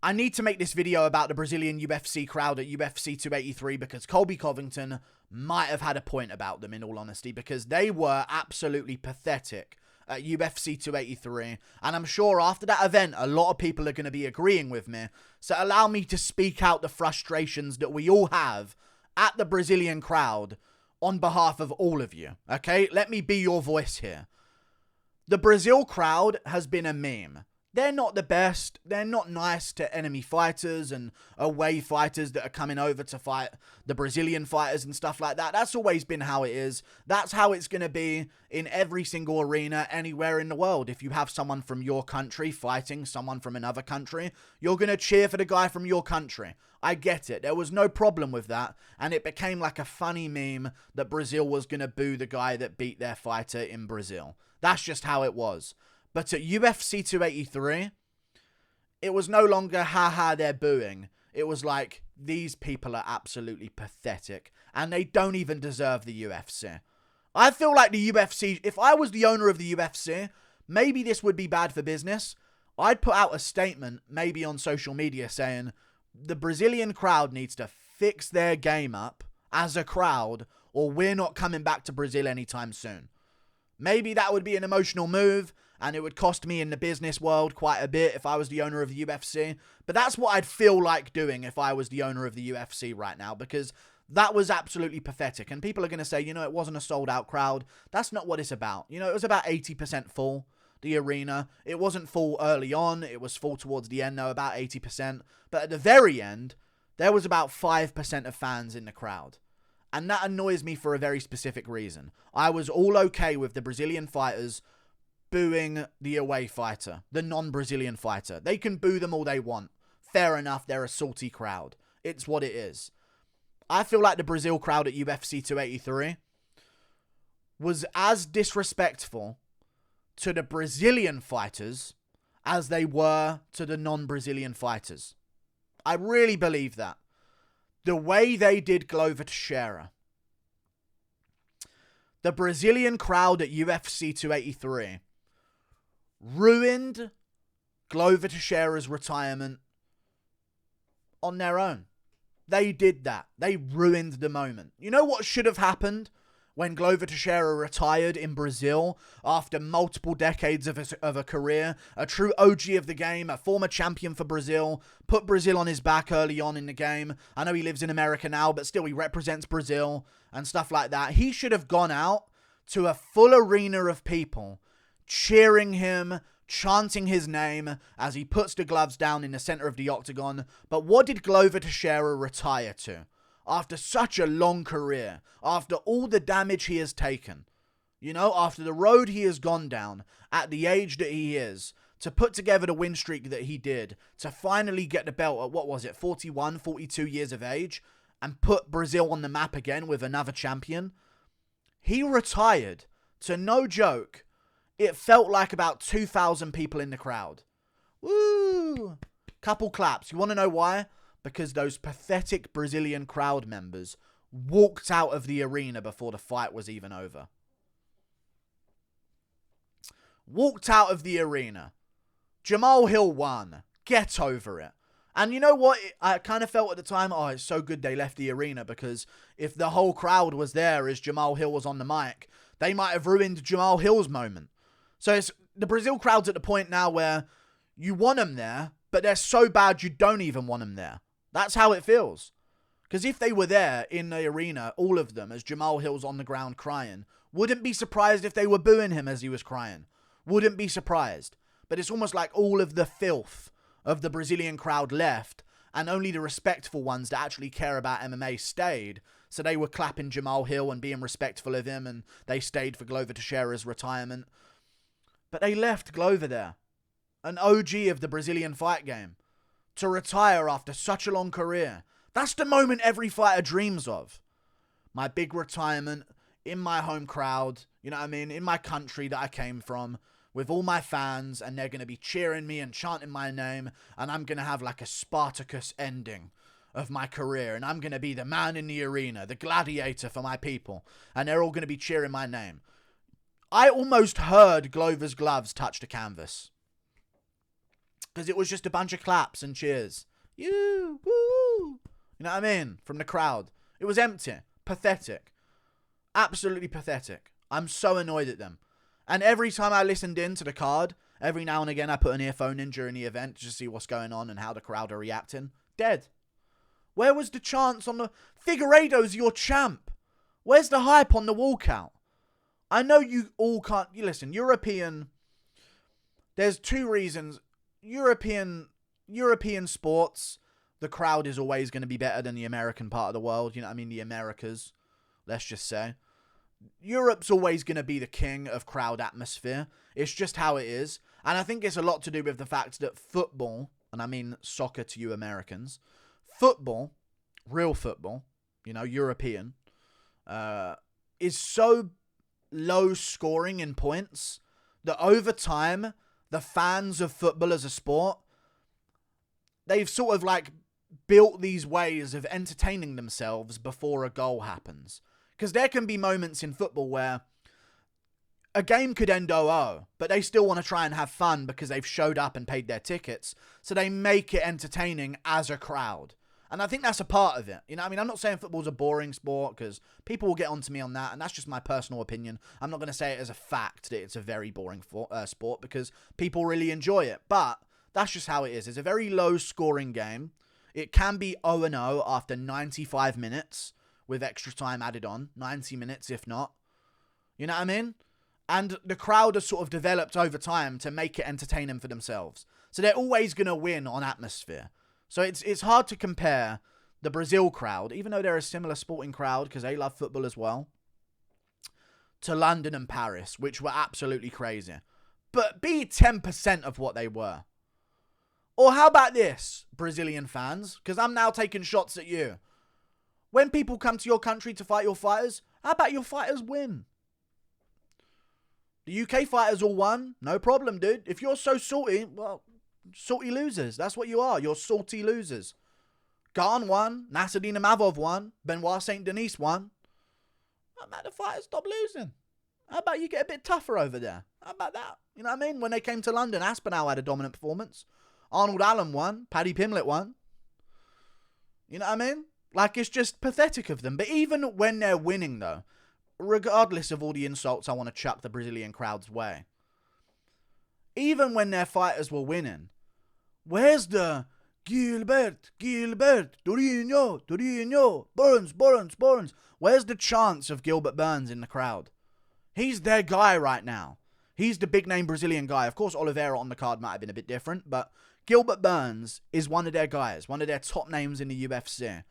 I need to make this video about the Brazilian UFC crowd at UFC 283 because Colby Covington might have had a point about them, in all honesty, because they were absolutely pathetic at UFC 283, and I'm sure after that event a lot of people are going to be agreeing with me, so allow me to speak out the frustrations that we all have at the Brazilian crowd on behalf of all of you, okay? Let me be your voice here. The Brazil crowd has been a meme. They're not the best. They're not nice to enemy fighters and away fighters that are coming over to fight the Brazilian fighters and stuff like that. That's always been how it is. That's how it's going to be in every single arena anywhere in the world. If you have someone from your country fighting someone from another country, you're going to cheer for the guy from your country. I get it. There was no problem with that. And it became like a funny meme that Brazil was going to boo the guy that beat their fighter in Brazil. That's just how it was. But at UFC 283, it was no longer, haha, they're booing. It was like, these people are absolutely pathetic. And they don't even deserve the UFC. I feel like the UFC, if I was the owner of the UFC, maybe this would be bad for business. I'd put out a statement, maybe on social media, saying, the Brazilian crowd needs to fix their game up as a crowd, or we're not coming back to Brazil anytime soon. Maybe that would be an emotional move, and it would cost me in the business world quite a bit if I was the owner of the UFC. But that's what I'd feel like doing if I was the owner of the UFC right now, because that was absolutely pathetic. And people are going to say, you know, it wasn't a sold-out crowd. That's not what it's about. You know, it was about 80% full, the arena. It wasn't full early on. It was full towards the end, though, about 80%. But at the very end, there was about 5% of fans in the crowd. And that annoys me for a very specific reason. I was all okay with the Brazilian fighters booing the away fighter, the non-Brazilian fighter. They can boo them all they want. Fair enough, they're a salty crowd. It's what it is. I feel like the Brazil crowd at UFC 283 was as disrespectful to the Brazilian fighters as they were to the non-Brazilian fighters. I really believe that. The way they did Glover Teixeira. The Brazilian crowd at UFC 283 ruined Glover Teixeira's retirement on their own. They did that. They ruined the moment. You know what should have happened when Glover Teixeira retired in Brazil after multiple decades of a career? A true OG of the game, a former champion for Brazil, put Brazil on his back early on in the game. I know he lives in America now, but still he represents Brazil and stuff like that. He should have gone out to a full arena of people cheering him, chanting his name as he puts the gloves down in the center of the octagon. But what did Glover Teixeira retire to? After such a long career, after all the damage he has taken, you know, after the road he has gone down at the age that he is, to put together the win streak that he did, to finally get the belt at, what was it, 41, 42 years of age, and put Brazil on the map again with another champion, he retired to, no joke, it felt like about 2,000 people in the crowd. Woo! Couple claps. You want to know why? Because those pathetic Brazilian crowd members walked out of the arena before the fight was even over. Walked out of the arena. Jamal Hill won. Get over it. And you know what? I kind of felt at the time, oh, it's so good they left the arena, because if the whole crowd was there as Jamal Hill was on the mic, they might have ruined Jamal Hill's moment. So it's, the Brazil crowd's at the point now where you want them there, but they're so bad you don't even want them there. That's how it feels. Because if they were there in the arena, all of them, as Jamal Hill's on the ground crying, wouldn't be surprised if they were booing him as he was crying. Wouldn't be surprised. But it's almost like all of the filth of the Brazilian crowd left, and only the respectful ones that actually care about MMA stayed. So they were clapping Jamal Hill and being respectful of him, and they stayed for Glover Teixeira's retirement. But they left Glover there, an OG of the Brazilian fight game, to retire after such a long career. That's the moment every fighter dreams of. My big retirement in my home crowd, you know what I mean, in my country that I came from, with all my fans, and they're going to be cheering me and chanting my name, and I'm going to have like a Spartacus ending of my career, and I'm going to be the man in the arena, the gladiator for my people, and they're all going to be cheering my name. I almost heard Glover's gloves touch the canvas. Because it was just a bunch of claps and cheers. You, woo. You know what I mean? From the crowd. It was empty. Pathetic. Absolutely pathetic. I'm so annoyed at them. And every time I listened in to the card, every now and again I put an earphone in during the event to see what's going on and how the crowd are reacting. Dead. Where was the chance on the... Figueiredo's your champ. Where's the hype on the walkout? I know you all can't... You listen, European... There's two reasons. European sports, the crowd is always going to be better than the American part of the world. You know what I mean? The Americas, let's just say. Europe's always going to be the king of crowd atmosphere. It's just how it is. And I think it's a lot to do with the fact that football, and I mean soccer to you Americans, football, real football, you know, European, is so low scoring in points that over time, the fans of football as a sport, they've sort of like built these ways of entertaining themselves before a goal happens. Because there can be moments in football where a game could end 0-0, but they still want to try and have fun because they've showed up and paid their tickets. So they make it entertaining as a crowd. And I think that's a part of it. You know what I mean? I'm not saying football's a boring sport because people will get onto me on that. And that's just my personal opinion. I'm not going to say it as a fact that it's a very boring sport because people really enjoy it. But that's just how it is. It's a very low scoring game. It can be 0-0 after 95 minutes with extra time added on. 90 minutes if not. You know what I mean? And the crowd has sort of developed over time to make it entertaining for themselves. So they're always going to win on atmosphere. So it's hard to compare the Brazil crowd, even though they're a similar sporting crowd because they love football as well, to London and Paris, which were absolutely crazy. But be 10% of what they were. Or how about this, Brazilian fans? Because I'm now taking shots at you. When people come to your country to fight your fighters, how about your fighters win? The UK fighters all won. No problem, dude. If you're so salty, well... salty losers. That's what you are. You're salty losers. Garn won. Nasruddin Imavov won. Benoit St. Denis won. How about the fighters stop losing? How about you get a bit tougher over there? How about that? You know what I mean? When they came to London, Aspinall had a dominant performance. Arnold Allen won. Paddy Pimblett won. You know what I mean? Like, it's just pathetic of them. But even when they're winning, though, regardless of all the insults I want to chuck the Brazilian crowd's way, even when their fighters were winning, where's the Gilbert, Durinho, Burns? Where's the chance of Gilbert Burns in the crowd? He's their guy right now. He's the big name Brazilian guy. Of course, Oliveira on the card might have been a bit different, but Gilbert Burns is one of their guys, one of their top names in the UFC.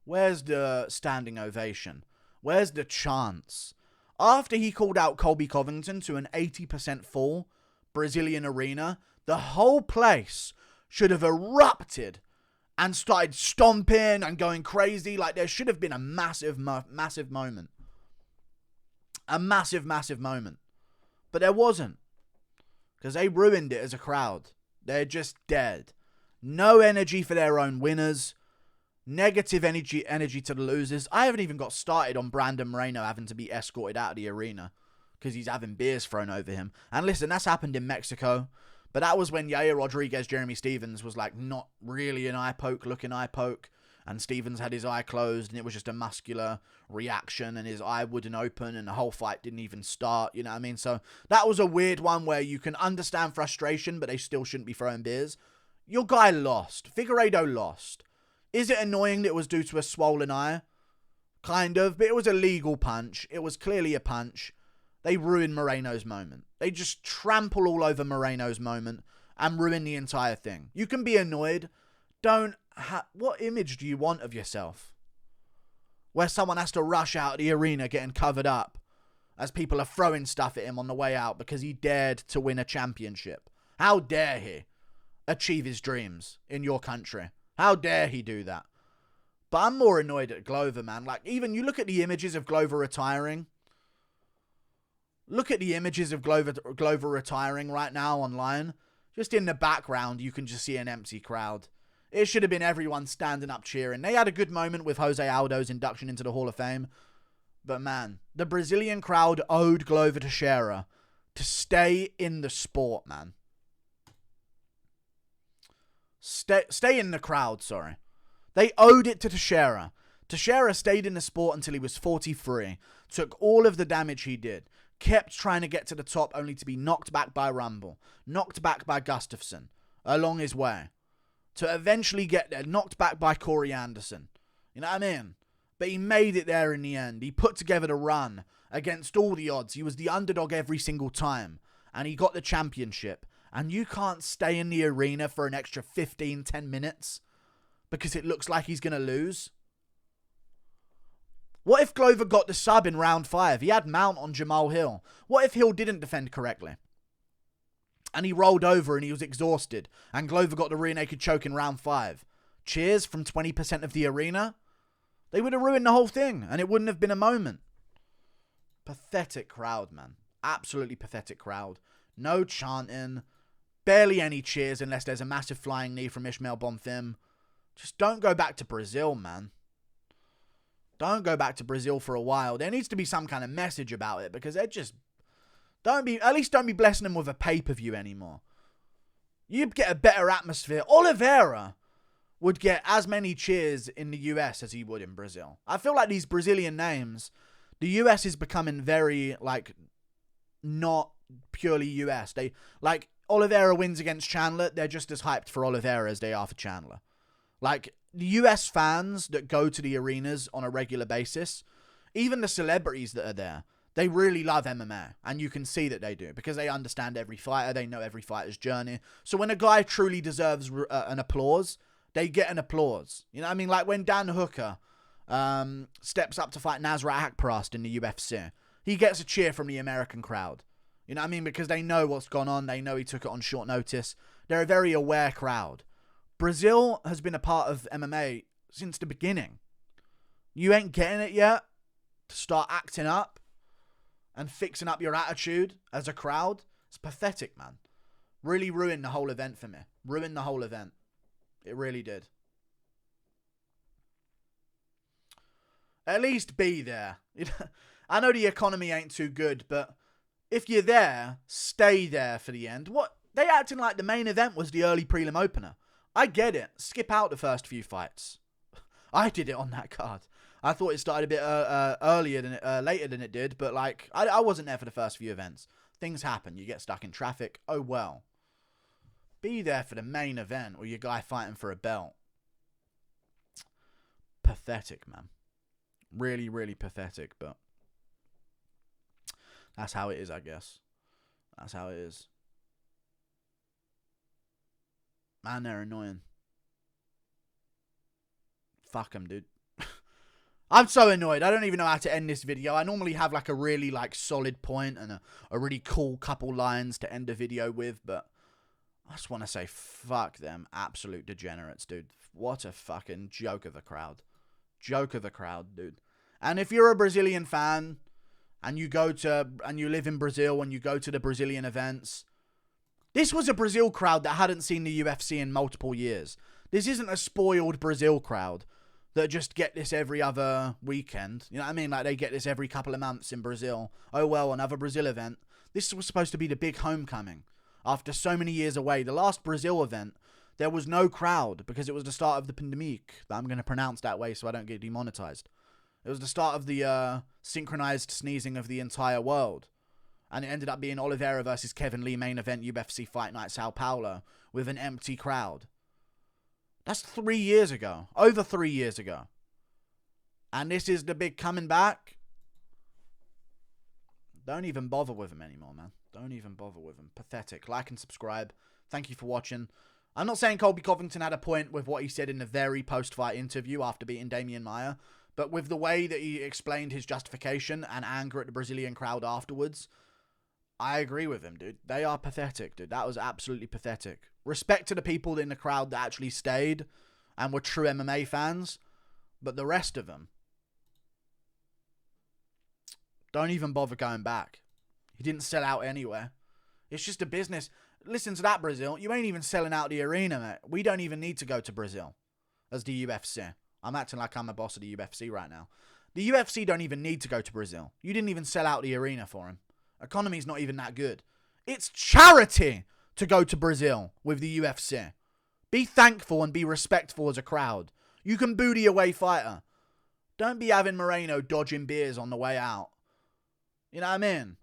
Where's the standing ovation? Where's the chance? After he called out Colby Covington to an 80% full Brazilian arena, the whole place should have erupted and started stomping and going crazy. Like, there should have been a massive moment. A massive moment. But there wasn't. Because they ruined it as a crowd. They're just dead. No energy for their own winners. Negative energy to the losers. I haven't even got started on Brandon Moreno having to be escorted out of the arena because he's having beers thrown over him. And listen, that's happened in Mexico. But that was when Yair Rodriguez, Jeremy Stephens was like not really an eye poke. And Stephens had his eye closed and it was just a muscular reaction and his eye wouldn't open and the whole fight didn't even start. You know what I mean? So that was a weird one where you can understand frustration, but they still shouldn't be throwing beers. Your guy lost. Figueiredo lost. Is it annoying that it was due to a swollen eye? Kind of, but it was a legal punch. It was clearly a punch. They ruined Moreno's moment. They just trample all over Moreno's moment and ruin the entire thing. You can be annoyed. What image do you want of yourself? Where someone has to rush out of the arena getting covered up as people are throwing stuff at him on the way out because he dared to win a championship. How dare he achieve his dreams in your country? How dare he do that? But I'm more annoyed at Glover, man. Like, even you look at the images of Glover retiring. Look at the images of Glover retiring right now online. Just in the background, you can just see an empty crowd. It should have been everyone standing up cheering. They had a good moment with Jose Aldo's induction into the Hall of Fame. But man, the Brazilian crowd owed Glover Teixeira to stay in the sport, man. Stay in the crowd, sorry. They owed it to Teixeira. Teixeira stayed in the sport until he was 43, took all of the damage he did, kept trying to get to the top only to be knocked back by Rumble, knocked back by Gustafsson along his way, to eventually get there, knocked back by Corey Anderson. You know what I mean? But he made it there in the end. He put together the run against all the odds. He was the underdog every single time, and he got the championship. And you can't stay in the arena for an extra 10 minutes because it looks like he's going to lose. What if Glover got the sub in round 5? He had Mount on Jamal Hill. What if Hill didn't defend correctly? And he rolled over and he was exhausted. And Glover got the rear naked choke in round 5. Cheers from 20% of the arena? They would have ruined the whole thing. And it wouldn't have been a moment. Pathetic crowd, man. Absolutely pathetic crowd. No chanting. Barely any cheers unless there's a massive flying knee from Ishmael Bonfim. Just don't go back to Brazil, man. Don't go back to Brazil for a while. There needs to be some kind of message about it because they're just... Don't be blessing them with a pay-per-view anymore. You'd get a better atmosphere. Oliveira would get as many cheers in the US as he would in Brazil. I feel like these Brazilian names, the US is becoming very, like, not purely US. They, like, Oliveira wins against Chandler, they're just as hyped for Oliveira as they are for Chandler. Like, the US fans that go to the arenas on a regular basis, even the celebrities that are there, they really love MMA. And you can see that they do because they understand every fighter. They know every fighter's journey. So when a guy truly deserves an applause, they get an applause. You know what I mean? Like when Dan Hooker steps up to fight Nasrat Akparast in the UFC, he gets a cheer from the American crowd. You know what I mean? Because they know what's gone on. They know he took it on short notice. They're a very aware crowd. Brazil has been a part of MMA since the beginning. You ain't getting it yet to start acting up and fixing up your attitude as a crowd. It's pathetic, man. Really ruined the whole event for me. Ruined the whole event. It really did. At least be there. I know the economy ain't too good, but if you're there, stay there for the end. What? They acting like the main event was the early prelim opener. I get it. Skip out the first few fights. I did it on that card. I thought it started a bit later than it did, but like I wasn't there for the first few events. Things happen. You get stuck in traffic. Oh well. Be there for the main event or your guy fighting for a belt. Pathetic, man. Really, really pathetic, but that's how it is, I guess. That's how it is. Man, they're annoying. Fuck them, dude. I'm so annoyed. I don't even know how to end this video. I normally have like a really like solid point and a really cool couple lines to end a video with, but I just want to say fuck them absolute degenerates, dude. What a fucking joke of a crowd. Joke of a crowd, dude. And if you're a Brazilian fan and you live in Brazil and you go to the Brazilian events, this was a Brazil crowd that hadn't seen the UFC in multiple years. This isn't a spoiled Brazil crowd that just get this every other weekend. You know what I mean? Like they get this every couple of months in Brazil. Oh well, another Brazil event. This was supposed to be the big homecoming. After so many years away, the last Brazil event, there was no crowd because it was the start of the pandemic. I'm going to pronounce that way so I don't get demonetized. It was the start of the synchronized sneezing of the entire world. And it ended up being Oliveira versus Kevin Lee main event UFC Fight Night Sao Paulo with an empty crowd. That's 3 years ago. Over 3 years ago. And this is the big coming back. Don't even bother with him anymore, man. Don't even bother with him. Pathetic. Like and subscribe. Thank you for watching. I'm not saying Colby Covington had a point with what he said in the very post-fight interview after beating Damian Maia. But with the way that he explained his justification and anger at the Brazilian crowd afterwards, I agree with him, dude. They are pathetic, dude. That was absolutely pathetic. Respect to the people in the crowd that actually stayed and were true MMA fans. But the rest of them, don't even bother going back. He didn't sell out anywhere. It's just a business. Listen to that, Brazil. You ain't even selling out the arena, mate. We don't even need to go to Brazil as the UFC. I'm acting like I'm a boss of the UFC right now. The UFC don't even need to go to Brazil. You didn't even sell out the arena for him. Economy's not even that good. It's charity to go to Brazil with the UFC. Be thankful and be respectful as a crowd. You can boo the away fighter. Don't be having Moreno dodging beers on the way out. You know what I mean?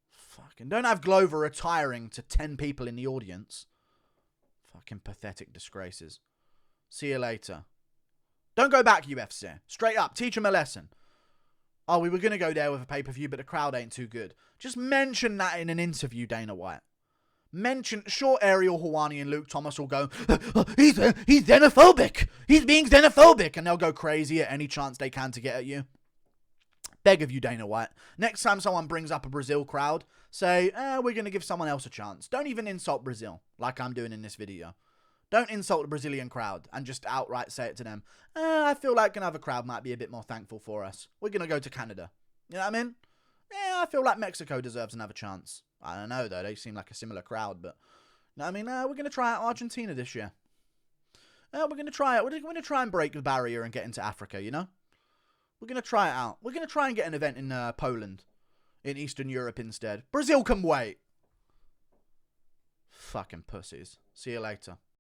Fucking don't have Glover retiring to 10 people in the audience. Fucking pathetic disgraces. See you later. Don't go back, UFC. Straight up. Teach them a lesson. Oh, we were going to go there with a pay-per-view, but the crowd ain't too good. Just mention that in an interview, Dana White. Mention, sure, Ariel Helwani and Luke Thomas will go, he's xenophobic. He's being xenophobic. And they'll go crazy at any chance they can to get at you. Beg of you, Dana White. Next time someone brings up a Brazil crowd, say, we're going to give someone else a chance. Don't even insult Brazil, like I'm doing in this video. Don't insult the Brazilian crowd and just outright say it to them. I feel like another crowd might be a bit more thankful for us. We're going to go to Canada. You know what I mean? I feel like Mexico deserves another chance. I don't know, though. They seem like a similar crowd, but... You know what I mean? We're going to try out Argentina this year. We're going to try it. We're going to try and break the barrier and get into Africa, you know? We're going to try it out. We're going to try and get an event in Poland. In Eastern Europe instead. Brazil can wait. Fucking pussies. See you later.